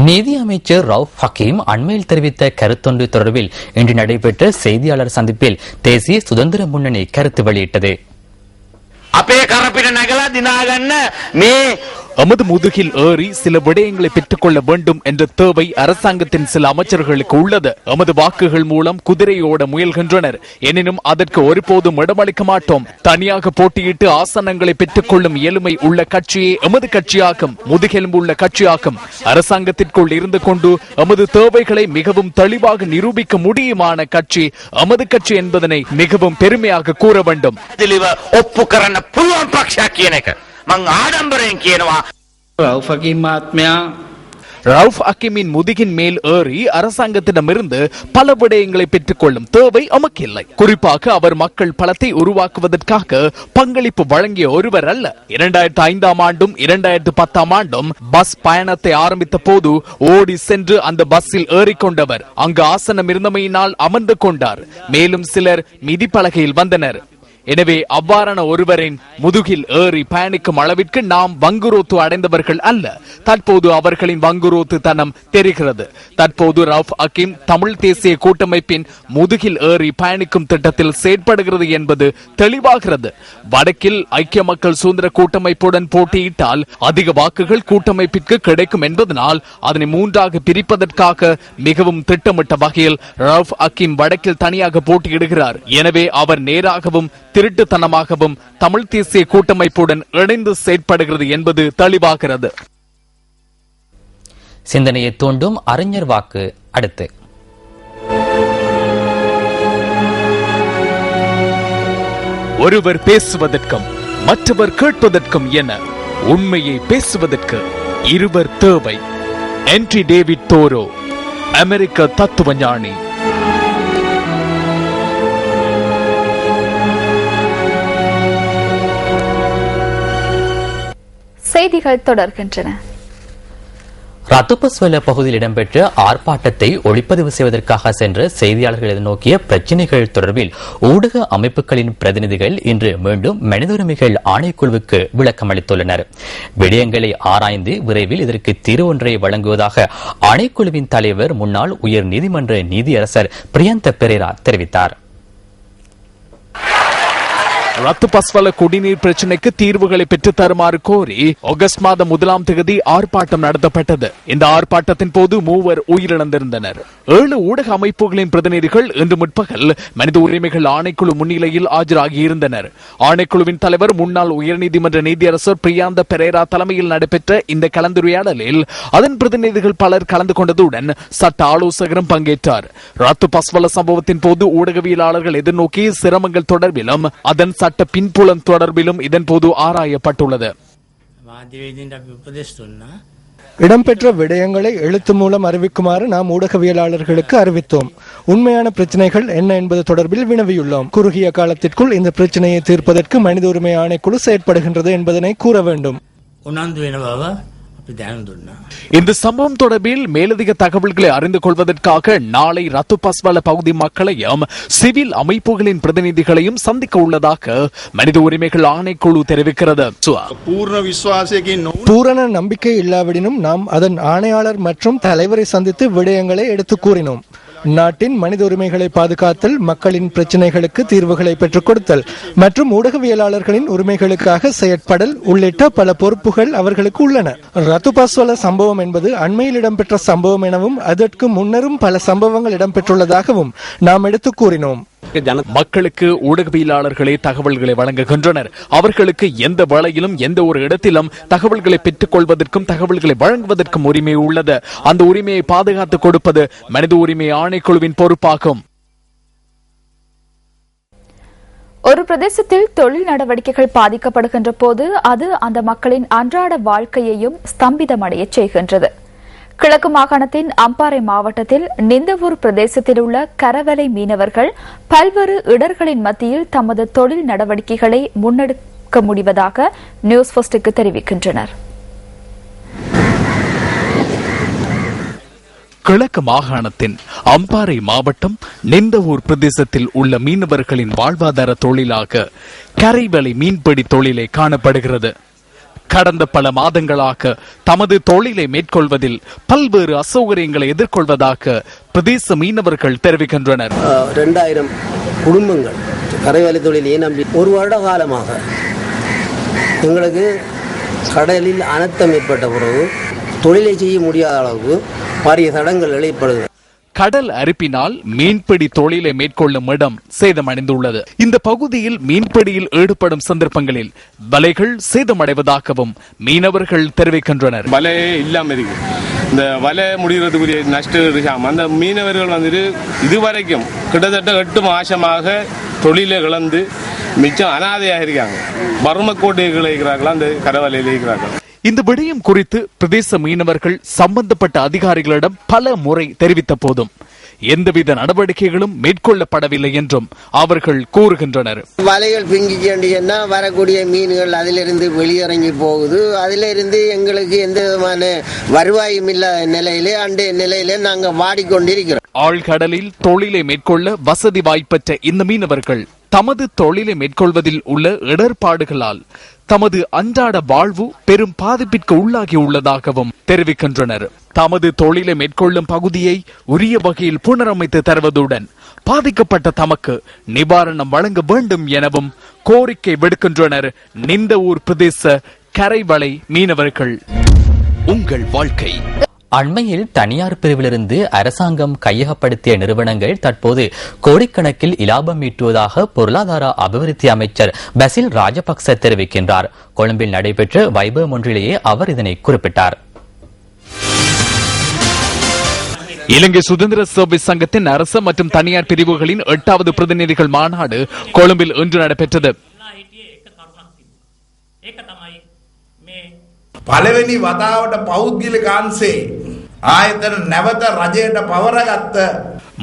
நீதி அமைச்சர் ரவுப் ஹக்கீம் அண்மையில் தெரிவித்த கருத்தொன்று தொடர்பில் இன்று நடைபெற்ற செய்தியாளர் சந்திப்பில் தேசிய சுதந்திர முன்னணி கருத்து வெளியிட்டது. எமது முதுகில் ஏறி சில விடயங்களை பெற்றுக் கொள்ள வேண்டும் என்ற தேவை அரசாங்கத்தின் சில அமைச்சர்களுக்கு உள்ளது. எமது வாக்குகள் மூலம் குதிரையோட முயல்கின்றனர். எனினும் அதற்கு ஒருபோதும் இடமளிக்க மாட்டோம். தனியாக போட்டியிட்டு ஆசனங்களை பெற்றுக் கொள்ளும் இயலுமை உள்ள கட்சியே எமது கட்சியாகும், முதுகெலும்பு உள்ள கட்சியாகும். அரசாங்கத்திற்குள் இருந்து கொண்டு எமது தேவைகளை மிகவும் தெளிவாக நிரூபிக்க முடியுமான கட்சி எமது கட்சி என்பதனை மிகவும் பெருமையாக கூற வேண்டும். ரவுப் ஹக்கீமின் முதுகின் மேல் ஏறி அரசாங்கத்திடமிருந்து பல விடயங்களை பெற்றுக் கொள்ளும் தேவை நமக்கு இல்லை. குறிப்பாக அவர் மக்கள் பலத்தை உருவாக்குவதற்காக பங்களிப்பு வழங்கிய ஒருவர் அல்ல. 2005ஆம் ஆண்டும் 2010ஆம் ஆண்டும் பஸ் பயணத்தை ஆரம்பித்த போது ஓடி சென்று அந்த பஸ்ஸில் ஏறிக்கொண்டவர் அங்கு ஆசனம் இருந்தமையினால் அமர்ந்து கொண்டார். மேலும் சிலர் மிதிப்பலகையில் வந்தனர். எனவே அவ்வாறான ஒருவரின் முதுகில் ஏறி பயணிக்கும் அளவிற்கு நாம் வங்குரோத்து அடைந்தவர்கள் அல்ல. தற்போது அவர்களின் வங்குரோத்து தனம் தெரிகிறது. தற்போது ரவுப் ஹக்கீம் தமிழ் தேசிய கூட்டமைப்பின் முதுகில் ஏறி பயணிக்கும் திட்டத்தில் செயற்படுகிறது என்பது தெளிவாகிறது. வடக்கில் ஐக்கிய மக்கள் சுதந்திர கூட்டமைப்புடன் போட்டியிட்டால் அதிக வாக்குகள் கூட்டமைப்பிற்கு கிடைக்கும் என்பதனால் அதனை மூன்றாக பிரிப்பதற்காக மிகவும் திட்டமிட்ட வகையில் ரவுப் ஹக்கீம் வடக்கில் தனியாக போட்டியிடுகிறார். எனவே அவர் நேராகவும் திருட்டுத்தனமாகவும் தமிழ் தேசிய கூட்டமைப்புடன் இணைந்து செயற்படுகிறது என்பது தெளிவாகிறது. சிந்தனையை தூண்டும் அறிஞர் வாக்கு அடுத்து. ஒருவர் பேசுவதற்கும் மற்றவர் கேட்பதற்கும் என உண்மையை பேசுவதற்கு இருவர் தேவை. ஹென்றி டேவிட் தோரோ, அமெரிக்க தத்துவஞானி. செய்திகள் தொடர்கின்றன. ரத்துபஸ்வல பகுதியில் இடம்பெற்ற ஆர்ப்பாட்டத்தை ஒளிப்பதிவு செய்வதற்காக சென்ற செய்தியாளர்கள் எதிர்நோக்கிய பிரச்சினைகள் தொடர்பில் ஊடக அமைப்புகளின் பிரதிநிதிகள் இன்று மீண்டும் மனித உரிமைகள் ஆணைக்குழுவுக்கு விளக்கம் அளித்துள்ளனர். விடயங்களை ஆராய்ந்து விரைவில் இதற்கு தீர்வு ஒன்றை வழங்குவதாக ஆணைக்குழுவின் தலைவர் முன்னாள் உயர் நீதிமன்ற நீதியரசர் பிரியந்த பெரேரா தெரிவித்தார். ரத்துபஸ்வல குடிநீர் பிரச்சினைக்கு தீர்வுகளை பெற்று தருமாறு கோரி ஆகஸ்ட் மாதம் 1ஆம் தேதி ஆர்ப்பாட்டம் நடத்தப்பட்டது. இந்த ஆர்ப்பாட்டத்தின் போது 3 உயிரிழந்திருந்தனர். 7 ஊடக அமைப்புகளின் பிரதிநிதிகள் இன்று முற்பகல் மனித உரிமைகள் ஆணைக்குழு முன்னிலையில் ஆஜராகியிருந்தனர். ஆணைக்குழுவின் தலைவர் முன்னாள் உயர்நீதிமன்ற நீதியரசர் பிரியாந்த பெரேரா தலைமையில் நடைபெற்ற இந்த கலந்துரையாடலில் அதன் பிரதிநிதிகள் பலர் கலந்து கொண்டதுடன் சட்ட ஆலோசகரும் பங்கேற்றார். ரத்துபஸ்வல சம்பவத்தின் போது ஊடகவியலாளர்கள் எதிர்நோக்கிய சிரமங்கள் தொடர்பிலும் அதன் சட்ட பின்புலம் தொடர்பிலும் இதன் போது ஆராயப்பட்டுள்ளது. இடம்பெற்ற விடயங்களை எழுத்து மூலம் அறிவிக்குமாறு நாம் ஊடகவியலாளர்களுக்கு அறிவித்தோம். உண்மையான பிரச்சனைகள் என்ன என்பது தொடர்பில் வினவியுள்ளோம். குறுகிய காலத்திற்குள் இந்த பிரச்சனையை தீர்ப்பதற்கு மனித உரிமை ஆணைக்குழு செயற்படுகின்றது என்பதனை கூற வேண்டும். இந்த சம்பவம் தொடர்பில் மேலதிக தகவல்களை அறிந்து கொள்வதற்காக நாளை ரத்துபஸ்வல பகுதி மக்களையும் சிவில் அமைப்புகளின் பிரதிநிதிகளையும் சந்திக்க உள்ளதாக மனித உரிமைகள் ஆணைக்குழு தெரிவிக்கிறது. பூரண நம்பிக்கை இல்லாவிடனும் நாம் அதன் ஆணையாளர் மற்றும் தலைவரை சந்தித்து விடயங்களை எடுத்து கூறினோம். நாட்டின் மனித உரிமைகளை பாதுகாத்தல், மக்களின் பிரச்சனைகளுக்கு தீர்வுகளை பெற்றுக் கொடுத்தல் மற்றும் ஊடகவியலாளர்களின் உரிமைகளுக்காக செயற்படல் உள்ளிட்ட பல பொறுப்புகள் அவர்களுக்கு உள்ளன. ரத்துபஸ்வல சம்பவம் என்பது அண்மையில் இடம்பெற்ற சம்பவம் எனவும் அதற்கு முன்னரும் பல சம்பவங்கள் இடம்பெற்றுள்ளதாகவும் நாம் எடுத்து கூறினோம். மக்களுக்கு ஊடகவியலாளர்களே தகவல்களை வழங்குகின்றனர். அவர்களுக்கு எந்த வேளையிலும் எந்த ஒரு இடத்திலும் தகவல்களை பெற்றுக் கொள்வதற்கும் தகவல்களை வழங்குவதற்கும் உரிமை உள்ளது. அந்த உரிமையை பாதுகாத்துக் கொடுப்பது மனித உரிமை ஆணைக்குழுவின் பொறுப்பாகும். ஒரு பிரதேசத்தில் தொழில் நடவடிக்கைகள் பாதிக்கப்படுகின்ற போது அது அந்த மக்களின் அன்றாட வாழ்க்கையையும் ஸ்தம்பிதமடைய செய்கின்றது. கிழக்கு மாகாணத்தின் அம்பாறை மாவட்டத்தில் நிந்தவூர் பிரதேசத்தில் உள்ள கரவலை மீனவர்கள் பல்வேறு இடர்களின் மத்தியில் தமது தொழில் நடவடிக்கைகளை முன்னெடுக்க முடிவதாக நியூஸ் ஃபர்ஸ்டுக்கு தெரிவிக்கின்றனர். கிழக்கு மாகாணத்தின் அம்பாறை மாவட்டம் நிந்தவூர் பிரதேசத்தில் உள்ள மீனவர்களின் வாழ்வாதார தொழிலாக கரைவலை மீன்பிடி தொழிலை காணப்படுகிறது. கடந்த பல மாதங்களாக தமது தொழிலை மேற்கொள்வதில் பல்வேறு அசௌகரியங்களை எதிர்கொள்வதாக பிரதேச மீனவர்கள் தெரிவிக்கின்றனர். 2000 குடும்பங்கள் கரைவலை தொழிலையே நம்பி ஒரு வருட காலமாக எங்களுக்கு கடலில் அனர்த்தம் ஏற்பட்ட பிறகு தொழிலை செய்ய முடியாத அளவுக்கு பாரிய தடங்கள் இழைப்படுகிறது. கடல் அரிப்பினால் மீன்பிடி தொழிலை மேற்கொள்ளும் இடம் சேதமடைந்துள்ளது. இந்த பகுதியில் மீன்பிடியில் ஈடுபடும் சந்தர்ப்பங்களில் வலைகள் சேதமடைவதாகவும் மீனவர்கள் தெரிவிக்கின்றனர். வலையே இல்லாம இருக்கு. இந்த வலை முடிகிறதுக்குரிய நஷ்டம் அந்த மீனவர்கள் வந்துட்டு இதுவரைக்கும் கிட்டத்தட்ட 8 மாசமாக தொழிலை இழந்து மிச்சம் அனாதையாக இருக்காங்க. வறுமக்கோட்டைகளை இருக்கிறார்கள், அந்த கரவலையில் இருக்கிறார்கள். இந்த விடயம் குறித்து பிரதேச மீனவர்கள் சம்பந்தப்பட்ட அதிகாரிகளிடம் பல முறை தெரிவித்த போதும் எந்தவித நடவடிக்கைகளும் மேற்கொள்ளப்படவில்லை என்றும் அவர்கள் கூறுகின்றனர். வலைகள் பிங்கிக்கேண்டியன்னா வரக்கூடிய மீன்கள் அதிலிருந்து வெளியிறங்கி போகுது. அதிலிருந்து எங்களுக்கு எந்த விதமான வருவாயும் இல்லாத நிலையிலே அண்டைய நிலையிலே நாங்கள் வாடிக்கொண்டிருக்கிறோம். ஆழ்கடலில் தொழிலை மேற்கொள்ள வசதி வாய்ப்பற்ற இந்த மீனவர்கள் தமது தொழிலை மேற்கொள்வதில் உள்ள இடர்பாடுகளால் தமது அன்றாட வாழ்வு பெரும் பாதிப்பிற்கு உள்ளாகி உள்ளதாகவும் தெரிவிக்கின்றனர். தமது தொழிலை மேற்கொள்ளும் பகுதியை உரிய வகையில் புனரமைத்து தருவதுடன் பாதிக்கப்பட்ட தமக்கு நிவாரணம் வழங்க வேண்டும் எனவும் கோரிக்கை விடுக்கின்றனர் நிந்தவூர் பிரதேச கரைவலை மீனவர்கள். உங்கள் வாழ்க்கை. அண்மையில் தனியார் பிரிவிலிருந்து அரசாங்கம் கையகப்படுத்திய நிறுவனங்கள் தற்போது கோடிக்கணக்கில் இலாபம் ஈட்டுவதாக பொருளாதார அபிவிருத்தி அமைச்சர் பசில் ராஜபக்ச தெரிவிக்கின்றார். கொழும்பில் நடைபெற்ற வைபவம் ஒன்றிலேயே அவர் இதனை குறிப்பிட்டார். இலங்கை சுதந்திர சேவை சங்கத்தின் அரசு மற்றும் தனியார் பிரிவுகளின் 8வது பிரதிநிதிகள் மாநாடு கொழும்பில் இன்று நடைபெற்றது. පළවෙනි වතාවට පෞද්ගලික අංශේ ආයතන නැවත රජයට පවරගත්ත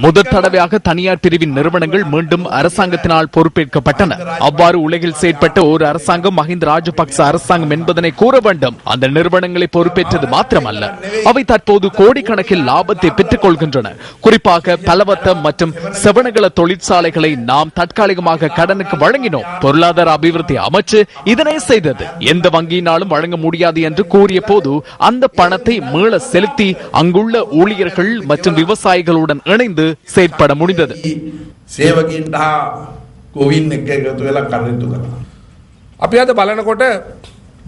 முதற் தடவையாக தனியார் பிரிவின் நிறுவனங்கள் மீண்டும் அரசாங்கத்தினால் பொறுப்பேற்கப்பட்டன. அவ்வாறு உலகில் செயற்பட்ட ஒரு அரசாங்கம் மஹிந்த ராஜபக்ச அரசாங்கம் என்பதனை கூற வேண்டும். அந்த நிறுவனங்களை பொறுப்பேற்றது மாத்திரமல்ல, அவை தற்போது கோடிக்கணக்கில் லாபத்தை பெற்றுக் கொள்கின்றன. குறிப்பாக பலவத்த மற்றும் செவனகள தொழிற்சாலைகளை நாம் தற்காலிகமாக கடனுக்கு வழங்கினோம். பொருளாதார அபிவிருத்தி அமைச்சு இதனை செய்தது. எந்த வங்கியினாலும் வழங்க முடியாது என்று கூறிய போது அந்த பணத்தை மீள செலுத்தி அங்குள்ள ஊழியர்கள் மற்றும் விவசாயிகளுடன் இணைந்து செயற்பட முடிந்தது. සේවකින්ට ගොවින් එක්ක එකතු වෙලා කටයුතු කළා. අපි අද බලනකොට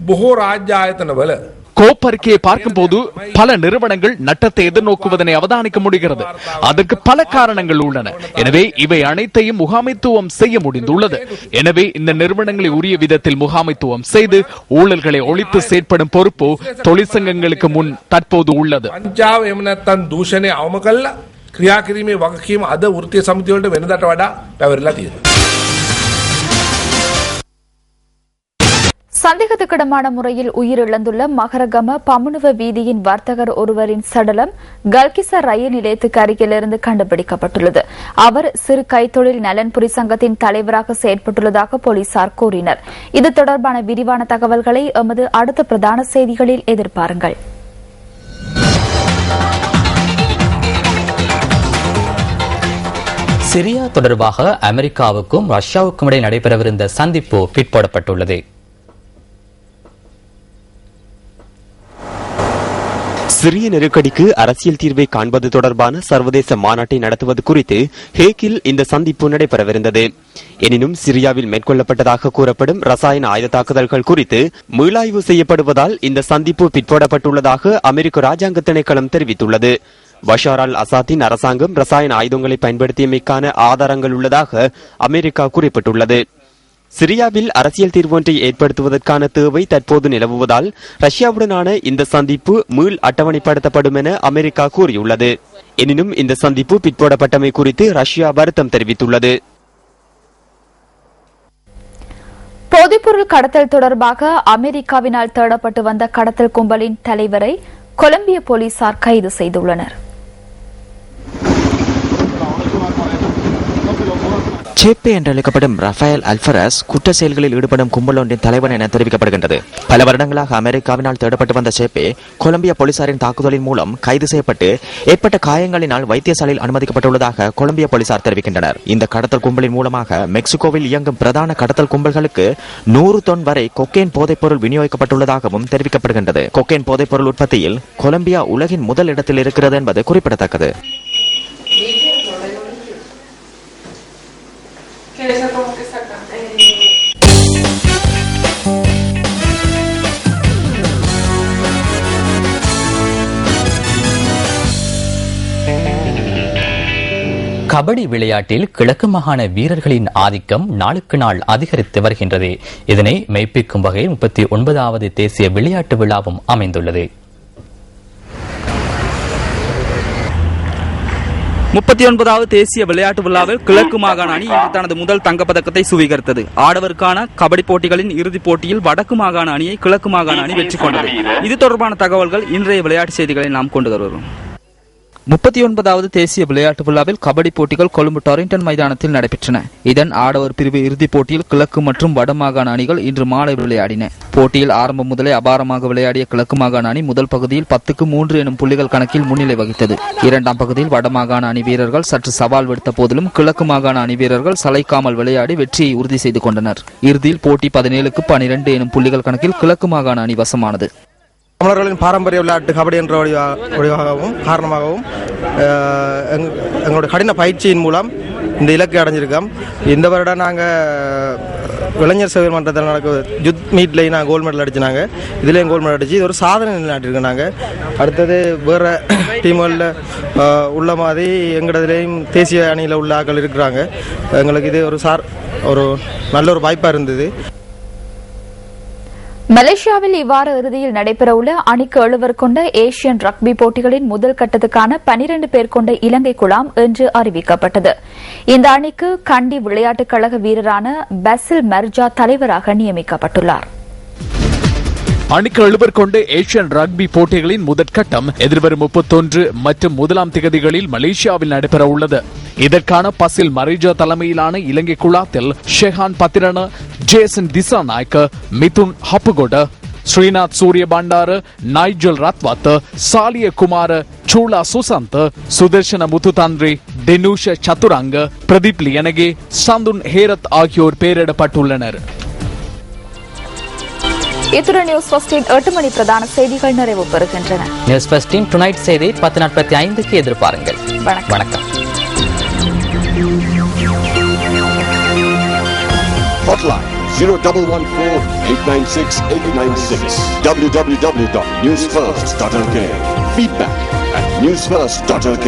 බොහෝ රාජ්‍ය ආයතනවල கோப்பறிக்கையை பார்க்கும் போது பல நிறுவனங்கள் நட்டத்தை எதிர்நோக்குவதனை அவதானிக்க முடிகிறது. அதற்கு பல காரணங்கள் உள்ளன. எனவே இவை அனைத்தையும் முகாமைத்துவம் செய்ய முடிந்துள்ளது. எனவே இந்த நிறுவனங்களை உரிய விதத்தில் முகாமைத்துவம் செய்து ஊழல்களை ஒழித்து செயற்படும் பொறுப்பு தொழிற்சங்கங்களுக்கு முன் தற்போது உள்ளது. පංචාව එහෙම නැත්නම් දූෂණය අවම කළා ක්‍රියා කිරීමේ වගකීම අද වෘත්තීය සමිතිය වලට වෙනදාට වඩා පැවරලා තියෙනවා. சந்தேகத்துக்கிடமான முறையில் உயிரிழந்துள்ள மகரகம பமுனுவ வீதியின் வர்த்தகர் ஒருவரின் சடலம் கல்கிச ரயில் நிலையத்துக்கு அருகிலிருந்து கண்டுபிடிக்கப்பட்டுள்ளது. அவர் சிறு கைத்தொழில் நலன்புரி சங்கத்தின் தலைவராக செயற்பட்டுள்ளதாக போலீசார் கூறினர். இது தொடர்பான விரிவான தகவல்களை எமது அடுத்த பிரதான செய்திகளில் எதிர்பாருங்கள். சிரியா தொடர்பாக அமெரிக்காவுக்கும் ரஷ்யாவுக்கும் இடையே நடைபெறவிருந்த சந்திப்பு பிற்போடப்பட்டுள்ளது. சிரிய நெருக்கடிக்கு அரசியல் தீர்வை காண்பது தொடர்பான சர்வதேச மாநாட்டை நடத்துவது குறித்து ஹேக்கில் இந்த சந்திப்பு நடைபெறவிருந்தது. எனினும் சிரியாவில் மேற்கொள்ளப்பட்டதாக கூறப்படும் ரசாயன ஆயுத தாக்குதல்கள் குறித்து மீளாய்வு செய்யப்படுவதால் இந்த சந்திப்பு பிற்போடப்பட்டுள்ளதாக அமெரிக்க ராஜாங்க திணைக்களம் தெரிவித்துள்ளது. பஷார் அல் அசாத்தின் அரசாங்கம் ரசாயன ஆயுதங்களை பயன்படுத்தியமைக்கான ஆதாரங்கள் உள்ளதாக அமெரிக்கா குறிப்பிட்டுள்ளது. சிரியாவில் அரசியல் தீர்வு ஒன்றை ஏற்படுத்துவதற்கான தேவை தற்போது நிலவுவதால் ரஷ்யாவுடனான இந்த சந்திப்பு மீள் அட்டவணைப்படுத்தப்படும் என அமெரிக்கா கூறியுள்ளது. எனினும் இந்த சந்திப்பு பிற்போடப்பட்டமை குறித்து ரஷ்யா வருத்தம் தெரிவித்துள்ளது. போதைப்பொருள் கடத்தல் தொடர்பாக அமெரிக்காவினால் தேடப்பட்டு வந்த கடத்தல் கும்பலின் தலைவரை கொலம்பிய போலீசார் கைது செய்துள்ளனர். சேப்பே என்று அழைக்கப்படும் ரஃபேல் அல்ஃபரஸ் குற்ற செயல்களில் ஈடுபடும் கும்பல் ஒன்றின் தலைவன் என தெரிவிக்கப்படுகின்றது. பல வருடங்களாக அமெரிக்காவினால் தேடப்பட்டு வந்த சேப்பே கொலம்பியா போலீசாரின் தாக்குதலின் மூலம் கைது செய்யப்பட்டு ஏற்பட்ட காயங்களினால் வைத்தியசாலையில் அனுமதிக்கப்பட்டுள்ளதாக கொலம்பியா போலீசார் தெரிவிக்கின்றனர். இந்த கடத்தல் கும்பலின் மூலமாக மெக்சிகோவில் இயங்கும் பிரதான கடத்தல் கும்பல்களுக்கு 100 தொன் வரை கொக்கைன் போதைப்பொருள் விநியோகிக்கப்பட்டுள்ளதாகவும் தெரிவிக்கப்படுகின்றது. கொக்கைன் போதைப்பொருள் உற்பத்தியில் கொலம்பியா உலகின் முதல் இடத்தில் இருக்கிறது என்பது குறிப்பிடத்தக்கது. கபடி விளையாட்டில் கிழக்கு மாகாண வீரர்களின் ஆதிக்கம் நாளுக்கு நாள் அதிகரித்து வருகின்றது. இதனை மெய்ப்பிக்கும் வகையில் 39வது தேசிய விளையாட்டு விழாவும் அமைந்துள்ளது. 39வது தேசிய விளையாட்டு விழாவில் கிழக்கு மாகாண அணி இன்று தனது முதல் தங்கப்பதக்கத்தை சுவீகரித்தது. ஆடவருக்கான கபடி போட்டிகளின் இறுதிப் போட்டியில் வடக்கு மாகாண அணியை கிழக்கு மாகாண அணி வெற்றி கொண்டது. இது தொடர்பான தகவல்கள் இன்றைய விளையாட்டு செய்திகளை நாம் கொண்டு வருகிறோம். 39வது தேசிய விளையாட்டு விழாவில் கபடி போட்டிகள் கொழும்பு டொரிங்டன் மைதானத்தில் நடைபெற்றன. இதன் ஆடவர் பிரிவு இறுதிப் போட்டியில் கிழக்கு மற்றும் வடமாகாண அணிகள் இன்று மாலை விளையாடின. போட்டியில் ஆரம்பம் முதலே அபாரமாக விளையாடிய கிழக்கு மாகாண அணி முதல் பகுதியில் 10-3 எனும் புள்ளிகள் கணக்கில் முன்னிலை வகித்தது. இரண்டாம் பகுதியில் வடமாகாண அணி வீரர்கள் சற்று சவால் விடுத்த போதிலும் கிழக்கு மாகாண அணி வீரர்கள் சளைக்காமல் விளையாடி வெற்றியை உறுதி செய்து கொண்டனர். இறுதியில் போட்டி 17-12 எனும் புள்ளிகள் கணக்கில் கிழக்கு மாகாண அணி வசமானது. தமிழர்களின் பாரம்பரிய விளையாட்டு கபடி என்ற வடிவாகவும் காரணமாகவும் எங்களுடைய கடின பயிற்சியின் மூலம் இந்த இலக்கை அடைஞ்சிருக்கோம். இந்த வருடம் நாங்கள் இளைஞர் சேவை மன்றத்தில் நடக்க யுத் மீட்லேயும் நாங்கள் கோல்டு மெடல் அடிச்சுனாங்க. இதுலேயும் கோல்டு மெடல் அடிச்சு இது ஒரு சாதனை நிலைநாட்டிருக்கோம். நாங்கள் அடுத்தது வேறு டீம்களில் உள்ள மாதிரி எங்களதுலேயும் தேசிய அணியில் உள்ள ஆட்கள் இருக்கிறாங்க. எங்களுக்கு இது ஒரு நல்ல ஒரு வாய்ப்பாக இருந்தது. மலேசியாவில் இவ்வார இறுதியில் நடைபெறவுள்ள அணிக்கு 7 பேர் கொண்ட ஏசியன் ரக்பி போட்டிகளின் முதல் கட்டத்துக்கான 12 பேர் கொண்ட இலங்கை குழாம் இன்று அறிவிக்கப்பட்டது. இந்த அணிக்கு கண்டி விளையாட்டுக் கழக வீரரான பசில் மெர்ஜா தலைவராக நியமிக்கப்பட்டுள்ளார். அணிக்கு 7 பேர் கொண்ட ஏசியன் ரக்பி போட்டிகளின் முதற்கட்டம் எதிர்வரும் 31 மற்றும் 1ஆம் திகதிகளில் மலேசியாவில் நடைபெற உள்ளது. இதற்கான பசில் மரிஜா தலைமையிலான இலங்கை குழாத்தில் ஷெஹான் பத்திரன, ஜேசன் திசாநாயக்க, மிதுன் ஹப்புகொட, ஸ்ரீநாத் சூரிய பண்டார, நைஜல் ரத்வத், சாலிய குமார, சூலா சுசந்த், சுதர்ஷன முத்துதந்திரி, டெனூஷ சதுரங்க, பிரதீப் லியனகே, சந்துன் ஹேரத் ஆகியோர் பெயரிடப்பட்டுள்ளனர். இத்துடன் நியூஸ் ஃபர்ஸ்டின் 8 மணி பிரதான செய்திகள் நிறைவு பெறுகின்றன. நியூஸ் ஃபர்ஸ்டின் டுநைட் செய்தி 10:45க்கு எதிர்பாருங்கள். வணக்கம். Hotline 0114-896-896 www.newsfirst.lk. Feedback at newsfirst.lk.